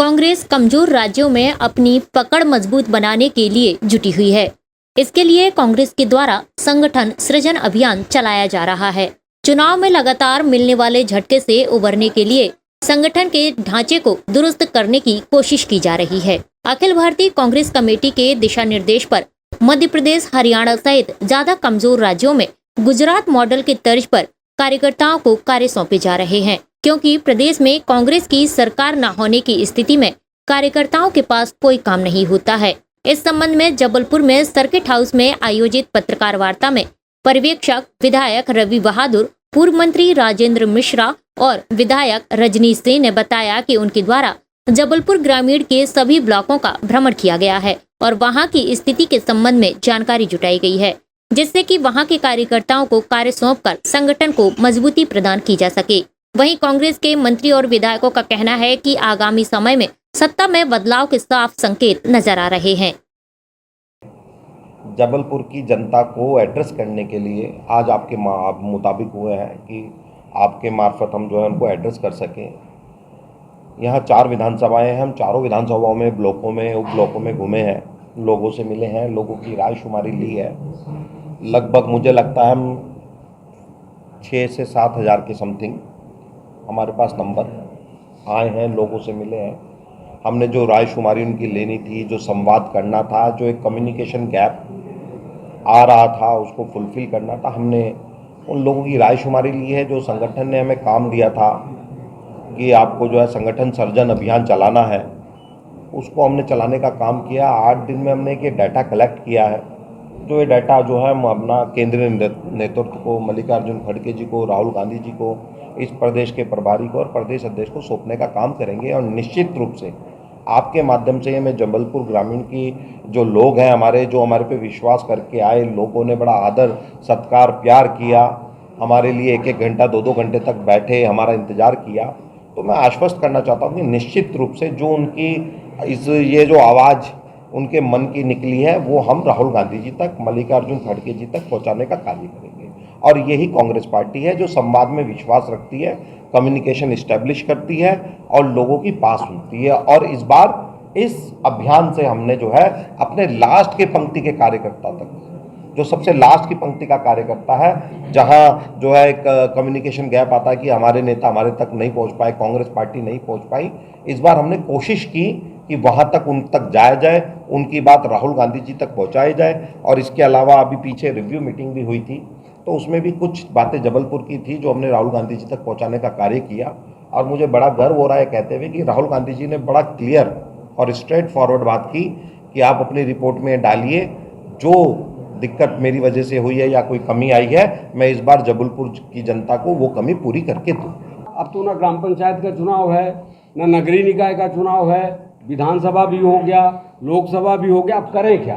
कांग्रेस कमजोर राज्यों में अपनी पकड़ मजबूत बनाने के लिए जुटी हुई है। इसके लिए कांग्रेस के द्वारा संगठन सृजन अभियान चलाया जा रहा है। चुनाव में लगातार मिलने वाले झटके से उबरने के लिए संगठन के ढांचे को दुरुस्त करने की कोशिश की जा रही है। अखिल भारतीय कांग्रेस कमेटी के दिशा निर्देश पर मध्य प्रदेश, हरियाणा सहित ज्यादा कमजोर राज्यों में गुजरात मॉडल के तर्ज पर कार्यकर्ताओं को कार्य सौंपे जा रहे हैं, क्योंकि प्रदेश में कांग्रेस की सरकार न होने की स्थिति में कार्यकर्ताओं के पास कोई काम नहीं होता है। इस संबंध में जबलपुर में सर्किट हाउस में आयोजित पत्रकार वार्ता में पर्यवेक्षक विधायक रवि बहादुर, पूर्व मंत्री राजेंद्र मिश्रा और विधायक रजनीश सिंह ने बताया कि उनके द्वारा जबलपुर ग्रामीण के सभी ब्लॉकों का भ्रमण किया गया है और वहां की स्थिति के संबंध में जानकारी जुटाई गई है, जिससे कि वहां के कार्यकर्ताओं को कार्य सौंपकर संगठन को मजबूती प्रदान की जा सके। वहीं कांग्रेस के मंत्री और विधायकों का कहना है कि आगामी समय में सत्ता में बदलाव के साफ संकेत नजर आ रहे हैं। जबलपुर की जनता को एड्रेस करने के लिए आज आपके मुताबिक हुए हैं कि आपके मार्फत हम जो है उनको एड्रेस कर सकें। यहाँ 4 विधानसभाएं हैं, हम चारों विधानसभाओं में ब्लॉकों में उप ब्लॉकों में घूमे हैं, लोगों से मिले हैं, लोगों की राय शुमारी ली है। लगभग मुझे लगता है हम 6 से 7 हज़ार के समथिंग हमारे पास नंबर आए हैं, लोगों से मिले हैं। हमने जो राय शुमारी उनकी लेनी थी, जो संवाद करना था, जो एक कम्युनिकेशन गैप आ रहा था उसको फुलफिल करना था, हमने उन लोगों की राय शुमारी ली है। जो संगठन ने हमें काम दिया था कि आपको जो है संगठन सर्जन अभियान चलाना है, उसको हमने चलाने का काम किया। 8 दिन में हमने एक डाटा कलेक्ट किया है। जो ये डाटा जो है हम अपना केंद्रीय नेतृत्व को, मल्लिकार्जुन खड़गे जी को, राहुल गांधी जी को, इस प्रदेश के प्रभारी को और प्रदेश अध्यक्ष को सौंपने का काम करेंगे। और निश्चित रूप से आपके माध्यम से मैं जबलपुर ग्रामीण की जो लोग हैं हमारे, जो हमारे पे विश्वास करके आए, लोगों ने बड़ा आदर सत्कार प्यार किया, हमारे लिए 1-1 घंटा 2-2 घंटे तक बैठे, हमारा इंतज़ार किया। तो मैं आश्वस्त करना चाहता हूँ कि निश्चित रूप से जो उनकी ये जो आवाज़ उनके मन की निकली है वो हम राहुल गांधी जी तक, मल्लिकार्जुन खड़गे जी तक पहुँचाने का कार्य करेंगे। और यही कांग्रेस पार्टी है जो संवाद में विश्वास रखती है, कम्युनिकेशन इस्टेब्लिश करती है और लोगों की बात सुनती है। और इस बार इस अभियान से हमने जो है अपने लास्ट के पंक्ति के कार्यकर्ता तक, जो सबसे लास्ट की पंक्ति का कार्यकर्ता है, जहां जो है एक कम्युनिकेशन गैप आता है कि हमारे नेता हमारे तक नहीं पहुंच पाए, कांग्रेस पार्टी नहीं पहुंच पाई, इस बार हमने कोशिश की कि वहां तक उन तक जाया जाए, उनकी बात राहुल गांधी जी तक पहुंचाई जाए। और इसके अलावा अभी पीछे रिव्यू मीटिंग भी हुई थी, तो उसमें भी कुछ बातें जबलपुर की थी जो हमने राहुल गांधी जी तक पहुंचाने का कार्य किया। और मुझे बड़ा गर्व हो रहा है कहते हुए कि राहुल गांधी जी ने बड़ा क्लियर और स्ट्रेट फॉरवर्ड बात की कि आप अपनी रिपोर्ट में डालिए जो दिक्कत मेरी वजह से हुई है या कोई कमी आई है, मैं इस बार जबलपुर की जनता को वो कमी पूरी करके दूँ। अब तो ना ग्राम पंचायत का चुनाव है, ना नगरीय निकाय का चुनाव है, विधानसभा भी हो गया, लोकसभा भी हो गया, अब करें क्या?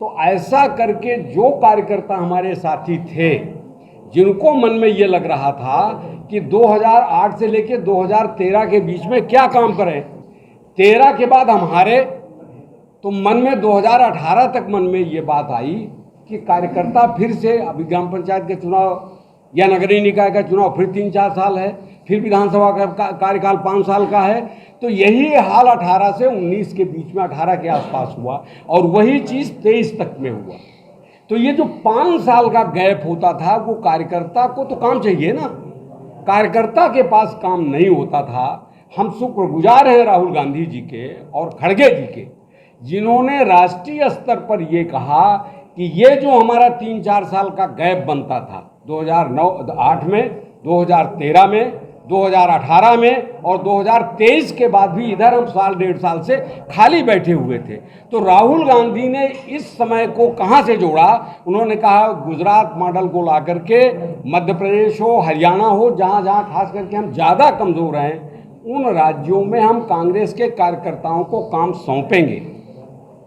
तो ऐसा करके जो कार्यकर्ता हमारे साथी थे, जिनको मन में ये लग रहा था कि 2008 से लेके 2013 के बीच में क्या काम करें, 13 के बाद हम हारे, तो मन में 2018 तक मन में ये बात आई कि कार्यकर्ता फिर से, अभी ग्राम पंचायत के चुनाव या नगरीय निकाय का चुनाव फिर 3-4 साल है, फिर विधानसभा का कार्यकाल 5 साल का है, तो यही हाल 18 से 19 के बीच में, 18 के आसपास हुआ और वही चीज़ 23 तक में हुआ। तो ये जो 5 साल का गैप होता था, वो कार्यकर्ता को तो काम चाहिए ना, कार्यकर्ता के पास काम नहीं होता था। हम शुक्रगुजार हैं राहुल गांधी जी के और खड़गे जी के, जिन्होंने राष्ट्रीय स्तर पर ये कहा कि ये जो हमारा 3-4 साल का गैप बनता था 2008 में, 2013 में, 2018 में और 2023 के बाद भी इधर हम 1.5 साल से खाली बैठे हुए थे, तो राहुल गांधी ने इस समय को कहाँ से जोड़ा? उन्होंने कहा गुजरात मॉडल को ला करके मध्य प्रदेश हो, हरियाणा हो, जहाँ जहाँ खास करके हम ज़्यादा कमज़ोर हैं, उन राज्यों में हम कांग्रेस के कार्यकर्ताओं को काम सौंपेंगे।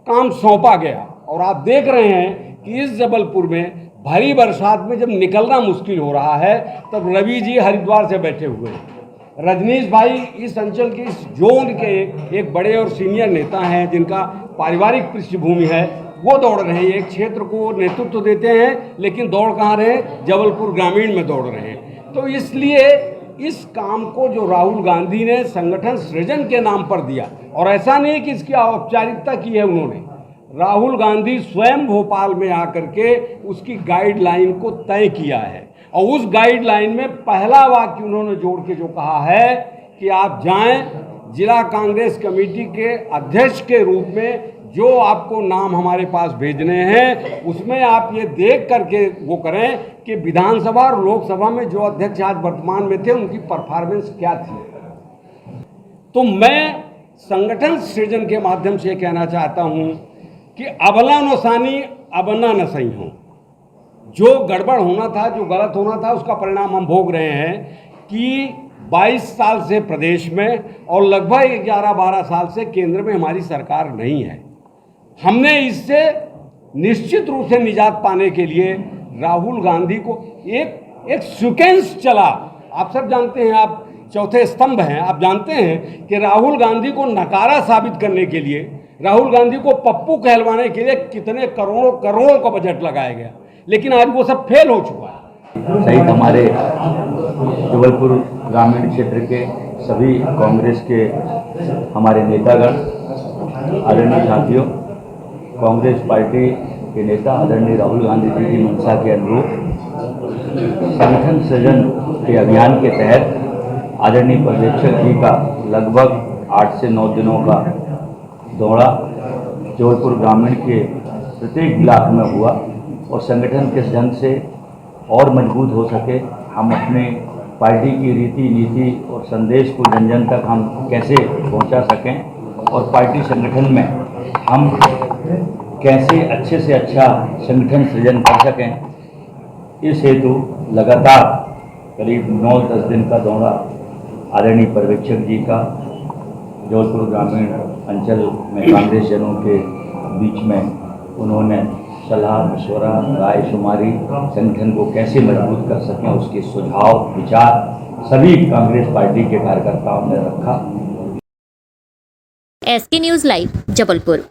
काम सौंपा गया और आप देख रहे हैं कि इस जबलपुर में भारी बरसात में जब निकलना मुश्किल हो रहा है, तब रवि जी हरिद्वार से बैठे हुए हैं। रजनीश भाई इस अंचल के, इस जोन के एक बड़े और सीनियर नेता हैं, जिनका पारिवारिक पृष्ठभूमि है, वो दौड़ रहे हैं, एक क्षेत्र को नेतृत्व देते हैं, लेकिन दौड़ कहाँ रहे? जबलपुर ग्रामीण में दौड़ रहे हैं। तो इसलिए इस काम को जो राहुल गांधी ने संगठन सृजन के नाम पर दिया, और ऐसा नहीं कि इसकी औपचारिकता की है उन्होंने, राहुल गांधी स्वयं भोपाल में आकर के उसकी गाइडलाइन को तय किया है। और उस गाइडलाइन में पहला वाक्य उन्होंने जोड़ के जो कहा है कि आप जाएं जिला कांग्रेस कमेटी के अध्यक्ष के रूप में, जो आपको नाम हमारे पास भेजने हैं उसमें आप ये देख करके वो करें कि विधानसभा और लोकसभा में जो अध्यक्ष आज वर्तमान में थे उनकी परफॉर्मेंस क्या थी। तो मैं संगठन सृजन के माध्यम से कहना चाहता हूं कि अबला नसानी अबना न सही हो। जो गड़बड़ होना था, जो गलत होना था, उसका परिणाम हम भोग रहे हैं कि 22 साल से प्रदेश में और लगभग 11-12 साल से केंद्र में हमारी सरकार नहीं है। हमने इससे निश्चित रूप से निजात पाने के लिए राहुल गांधी को एक सीक्वेंस चला। आप सब जानते हैं, आप चौथे स्तंभ हैं, आप जानते हैं कि राहुल गांधी को नकारा साबित करने के लिए, राहुल गांधी को पप्पू कहलवाने के लिए कितने करोड़ों करोड़ों का बजट लगाया गया, लेकिन आज वो सब फेल हो चुका है। सहित हमारे जबलपुर ग्रामीण क्षेत्र के सभी कांग्रेस के हमारे नेतागण, आदरणीय साथियों, कांग्रेस पार्टी के नेता आदरणीय राहुल गांधी जी की मंशा के अनुरूप संगठन सृजन के अभियान के तहत आदरणीय पर्यवेक्षक जी का लगभग 8 से 9 दिनों का दौरा जबलपुर ग्रामीण के प्रत्येक ब्लॉक में हुआ और संगठन किस ढंग से और मजबूत हो सके, हम अपने पार्टी की रीति नीति और संदेश को जन जन तक हम कैसे पहुंचा सकें और पार्टी संगठन में हम कैसे अच्छे से अच्छा संगठन सृजन कर सकें, इस हेतु लगातार करीब 9-10 दिन का दौरा आदरणीय पर्यवेक्षक जी का जबलपुर ग्रामीण अंचल में कांग्रेस जनों के बीच में उन्होंने सलाह मशवरा राय शुमारी संगठन को कैसे मजबूत कर सकें उसके सुझाव विचार सभी कांग्रेस पार्टी के कार्यकर्ताओं ने रखा। SK news live Jabalpur.